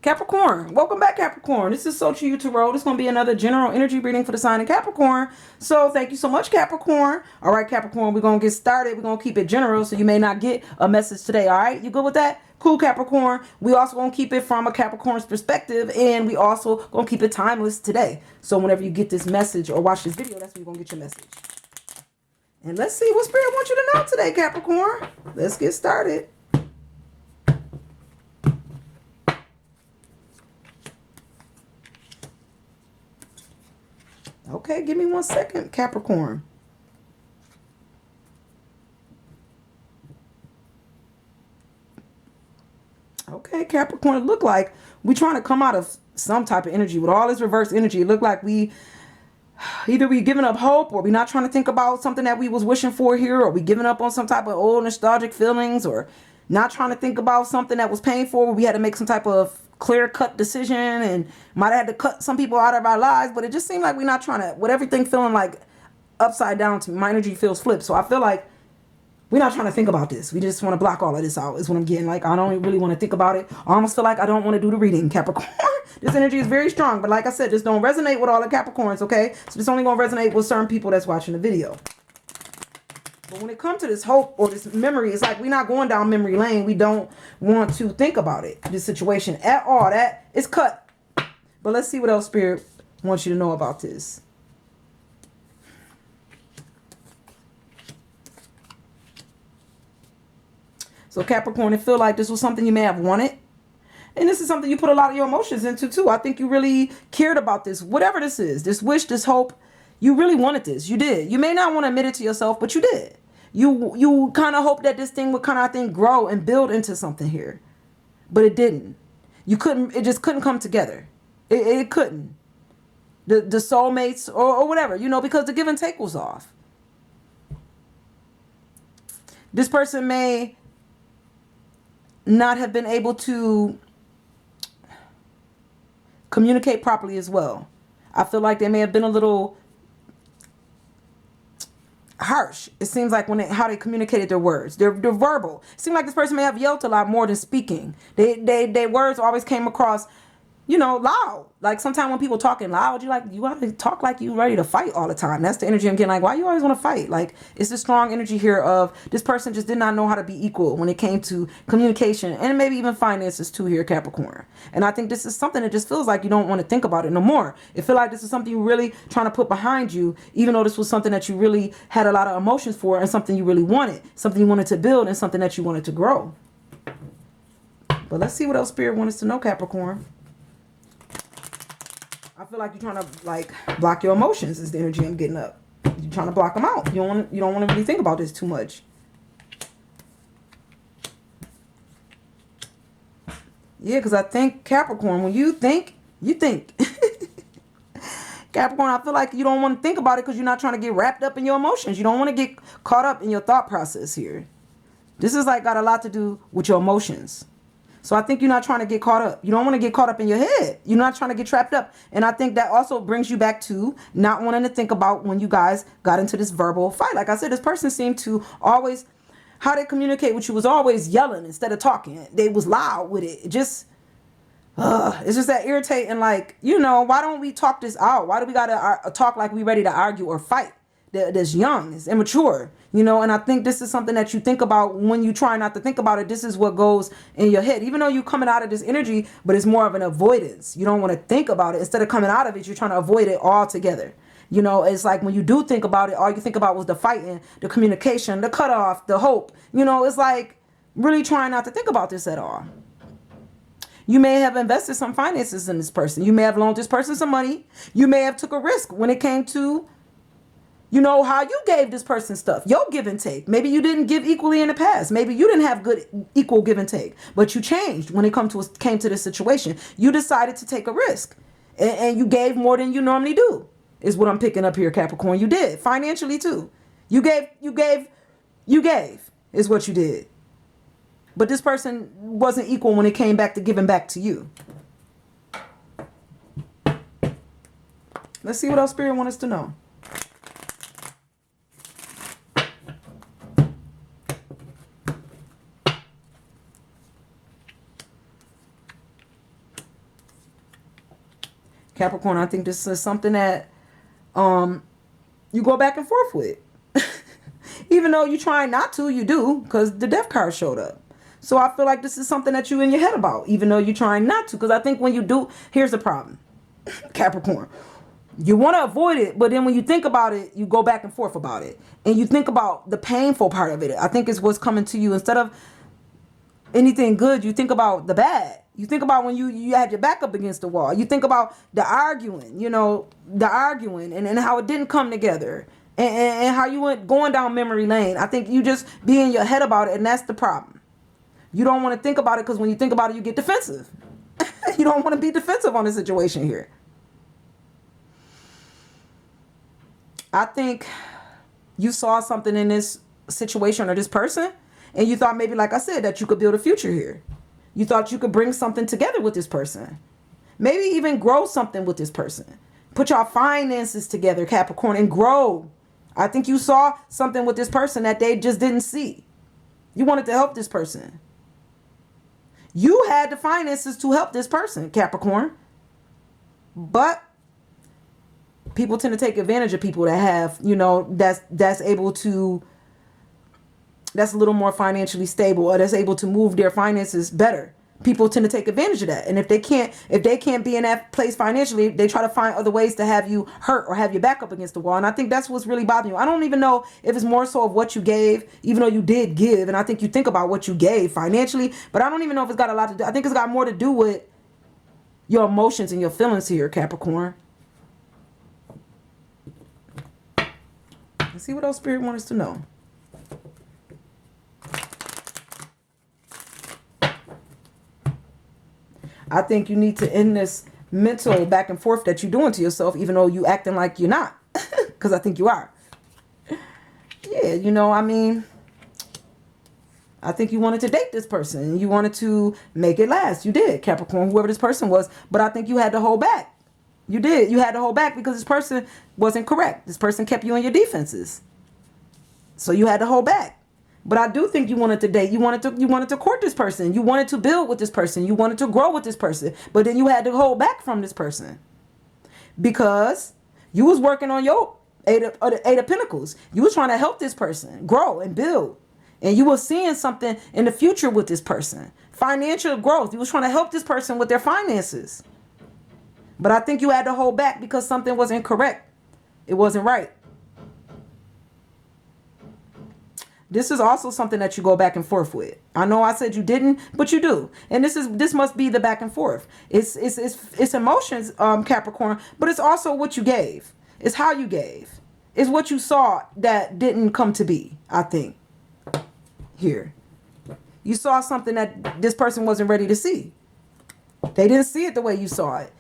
Capricorn, welcome back, Capricorn. This is Sochi Utero. This is going to be another general energy reading for the sign of Capricorn. So thank you so much, Capricorn. All right, Capricorn, we're going to get started. We're going to keep it general, so you may not get a message today. All right, you good with that? Cool, Capricorn. We also going to keep it from a Capricorn's perspective, and we also going to keep it timeless today. So whenever you get this message or watch this video, that's when you're going to get your message. And let's see what Spirit wants you to know today, Capricorn. Let's get started. Okay, give me 1 second, Capricorn. Okay, Capricorn, it look like we're trying to come out of some type of energy. With all this reverse energy, it look like either we giving up hope, or we not trying to think about something that we was wishing for here, or we giving up on some type of old nostalgic feelings, or not trying to think about something that was painful where we had to make some type of clear-cut decision and might have had to cut some people out of our lives. But it just seemed like we're not trying to, with everything feeling like upside down to me, my energy feels flipped. So I feel like we're not trying to think about this. We just want to block all of this out is what I'm getting. Like, I don't really want to think about it. I almost feel like I don't want to do the reading, Capricorn. This energy is very strong. But like I said, just don't resonate with all the Capricorns, okay? So this only going to resonate with certain people that's watching the video. But when it comes to this hope or this memory, it's like we're not going down memory lane. We don't want to think about it, this situation at all. That is cut. But let's see what else Spirit wants you to know about this. So Capricorn, it feel like this was something you may have wanted. And this is something you put a lot of your emotions into too. I think you really cared about this. Whatever this is, this wish, this hope, you really wanted this. You did. You may not want to admit it to yourself, but you did. You kind of hoped that this thing would kind of, I think, grow and build into something here. But it didn't. It just couldn't come together. It couldn't. The soulmates or whatever, because the give and take was off. This person may not have been able to communicate properly as well. I feel like they may have been a little harsh. It seems like how they communicated their words. They're verbal. It seems like this person may have yelled a lot more than speaking. Their words always came across, loud. Like sometimes when people talking loud, you have to talk like you ready to fight all the time. That's the energy I'm getting. Like, why you always want to fight? Like, it's a strong energy here of this person just did not know how to be equal when it came to communication and maybe even finances too here, Capricorn. And I think this is something that just feels like you don't want to think about it no more. It feel like this is something you really trying to put behind you, even though this was something that you really had a lot of emotions for and something you really wanted, something you wanted to build and something that you wanted to grow. But let's see what else Spirit wants us to know, Capricorn. I feel like you're trying to block your emotions is the energy I'm getting up. You're trying to block them out. You don't want to really think about this too much. Yeah, because I think Capricorn, when you think, you think. Capricorn, I feel like you don't want to think about it because you're not trying to get wrapped up in your emotions. You don't want to get caught up in your thought process here. This is got a lot to do with your emotions. So I think you're not trying to get caught up. You don't want to get caught up in your head. You're not trying to get trapped up. And I think that also brings you back to not wanting to think about when you guys got into this verbal fight. Like I said, this person seemed to always, how they communicate with you was always yelling instead of talking. They was loud with it. It's just that irritating. Like, why don't we talk this out? Why do we got to talk like we ready to argue or fight? That's young, it's immature, and I think this is something that you think about when you try not to think about it. This is what goes in your head, even though you're coming out of this energy, but it's more of an avoidance. You don't want to think about it. Instead of coming out of it, you're trying to avoid it altogether. It's like when you do think about it, all you think about was the fighting, the communication, the cutoff, the hope. It's like really trying not to think about this at all. You may have invested some finances in this person. You may have loaned this person some money. You may have took a risk when it came to how you gave this person stuff, your give and take. Maybe you didn't give equally in the past. Maybe you didn't have good equal give and take, but you changed when it came to this situation. You decided to take a risk and you gave more than you normally do is what I'm picking up here, Capricorn. You did financially too. You gave is what you did. But this person wasn't equal when it came back to giving back to you. Let's see what else Spirit wants us to know. Capricorn, I think this is something that you go back and forth with. Even though you try not to, you do, because the death card showed up. So I feel like this is something that you in your head about, even though you're trying not to. Because I think when you do, here's the problem, Capricorn. You want to avoid it, but then when you think about it, you go back and forth about it. And you think about the painful part of it. I think it's what's coming to you. Instead of anything good, you think about the bad. You think about when you had your back up against the wall. You think about the arguing, and how it didn't come together. And how you went going down memory lane. I think you just be in your head about it, and that's the problem. You don't want to think about it because when you think about it, you get defensive. You don't want to be defensive on the situation here. I think you saw something in this situation or this person, and you thought maybe, like I said, that you could build a future here. You thought you could bring something together with this person. Maybe even grow something with this person. Put your finances together, Capricorn, and grow. I think you saw something with this person that they just didn't see. You wanted to help this person. You had the finances to help this person, Capricorn. But people tend to take advantage of people that have, that's able to, that's a little more financially stable, or that's able to move their finances better. People tend to take advantage of that. And if they can't be in that place financially, they try to find other ways to have you hurt or have your back up against the wall. And I think that's what's really bothering you. I don't even know if it's more so of what you gave, even though you did give. And I think you think about what you gave financially, but I don't even know if it's got a lot to do. I think it's got more to do with your emotions and your feelings here, Capricorn. Let's see what else Spirit wants us to know. I think you need to end this mental back and forth that you're doing to yourself, even though you acting like you're not. Because I think you are. Yeah, I think you wanted to date this person. You wanted to make it last. You did, Capricorn, whoever this person was. But I think you had to hold back. You did. You had to hold back because this person wasn't correct. This person kept you on your defenses. So you had to hold back. But I do think you wanted to date. You wanted to court this person. You wanted to build with this person. You wanted to grow with this person. But then you had to hold back from this person. Because you was working on your Eight of Pentacles. You was trying to help this person grow and build. And you were seeing something in the future with this person. Financial growth. You was trying to help this person with their finances. But I think you had to hold back because something wasn't correct. It wasn't right. This is also something that you go back and forth with. I know I said you didn't, but you do. And this must be the back and forth. It's emotions, Capricorn, but it's also what you gave. It's how you gave. It's what you saw that didn't come to be, I think. Here. You saw something that this person wasn't ready to see. They didn't see it the way you saw it.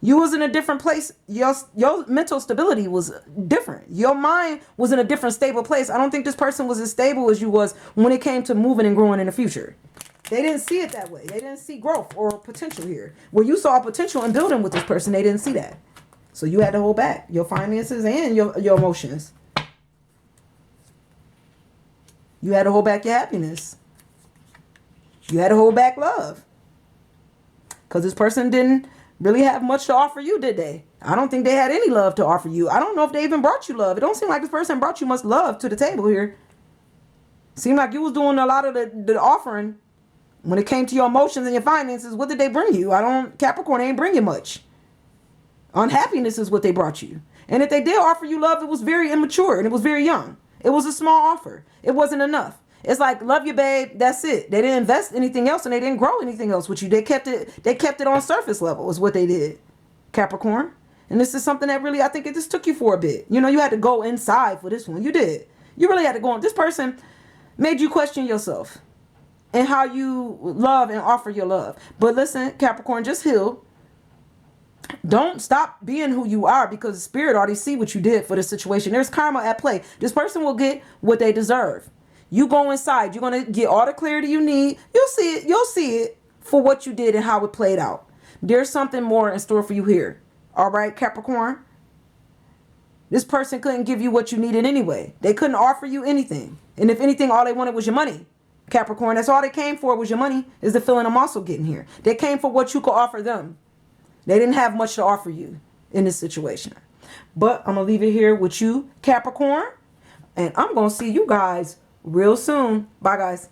You was in a different place. Your mental stability was different. Your mind was in a different stable place. I don't think this person was as stable as you was when it came to moving and growing in the future. They didn't see it that way. They didn't see growth or potential here. Where you saw potential in building with this person, they didn't see that. So you had to hold back your finances and your emotions. You had to hold back your happiness. You had to hold back love. Because this person didn't really have much to offer you, did they? I don't think they had any love to offer you. I don't know if they even brought you love. It don't seem like this person brought you much love to the table here. Seemed like you was doing a lot of the offering. When it came to your emotions and your finances, what did they bring you? Capricorn ain't bring you much. Unhappiness is what they brought you. And if they did offer you love, it was very immature and it was very young. It was a small offer. It wasn't enough. It's like, love you, babe. That's it. They didn't invest anything else and they didn't grow anything else with you. They kept it on surface level is what they did, Capricorn. And this is something that really, I think it just took you for a bit. You had to go inside for this one. You did. You really had to go on. This person made you question yourself and how you love and offer your love. But listen, Capricorn, just heal. Don't stop being who you are because the spirit already see what you did for the situation. There's karma at play. This person will get what they deserve. You go inside. You're going to get all the clarity you need. You'll see it. You'll see it for what you did and how it played out. There's something more in store for you here. All right, Capricorn? This person couldn't give you what you needed anyway. They couldn't offer you anything. And if anything, all they wanted was your money. Capricorn, that's all they came for was your money, is the feeling I'm also getting here. They came for what you could offer them. They didn't have much to offer you in this situation. But I'm going to leave it here with you, Capricorn. And I'm going to see you guys real soon. Bye, guys.